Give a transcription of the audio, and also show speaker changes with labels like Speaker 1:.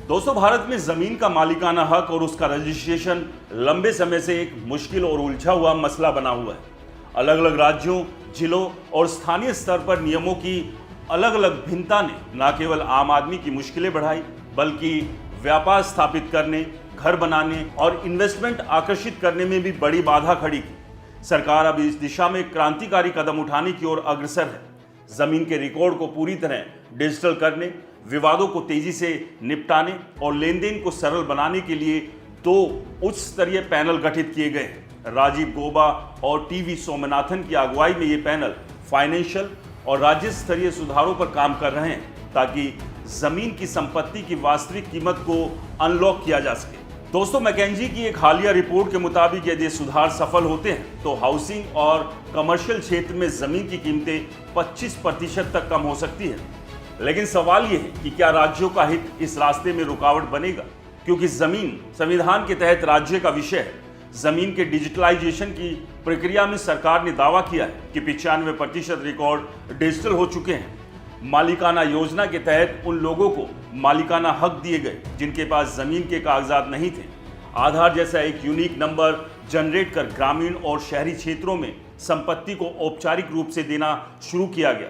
Speaker 1: दोस्तों, भारत में जमीन का मालिकाना हक और उसका रजिस्ट्रेशन लंबे समय से एक मुश्किल और उलझा हुआ मसला बना हुआ है। अलग अलग राज्यों, जिलों और स्थानीय स्तर पर नियमों की अलग अलग भिन्नता ने न केवल आम आदमी की मुश्किलें बढ़ाई, बल्कि व्यापार स्थापित करने, घर बनाने और इन्वेस्टमेंट आकर्षित करने में भी बड़ी बाधा खड़ी की। सरकार अब इस दिशा में क्रांतिकारी कदम उठाने की ओर अग्रसर है। जमीन के रिकॉर्ड को पूरी तरह डिजिटल करने, विवादों को तेजी से निपटाने और लेन देन को सरल बनाने के लिए 2 उच्च स्तरीय पैनल गठित किए गए हैं। राजीव गौबा और टीवी सोमनाथन की अगुवाई में ये पैनल फाइनेंशियल और राज्य स्तरीय सुधारों पर काम कर रहे हैं, ताकि जमीन की संपत्ति की वास्तविक कीमत को अनलॉक किया जा सके। दोस्तों, मैकेंजी की एक हालिया रिपोर्ट के मुताबिक यदि सुधार सफल होते हैं तो हाउसिंग और कमर्शियल क्षेत्र में जमीन की कीमतें 25% तक कम हो सकती है। लेकिन सवाल यह है कि क्या राज्यों का हित इस रास्ते में रुकावट बनेगा, क्योंकि जमीन संविधान के तहत राज्य का विषय है। जमीन के डिजिटलाइजेशन की प्रक्रिया में सरकार ने दावा किया है कि 95% रिकॉर्ड डिजिटल हो चुके हैं। मालिकाना योजना के तहत उन लोगों को मालिकाना हक दिए गए जिनके पास जमीन के कागजात नहीं थे। आधार जैसा एक यूनिक नंबर जनरेट कर ग्रामीण और शहरी क्षेत्रों में संपत्ति को औपचारिक रूप से देना शुरू किया गया।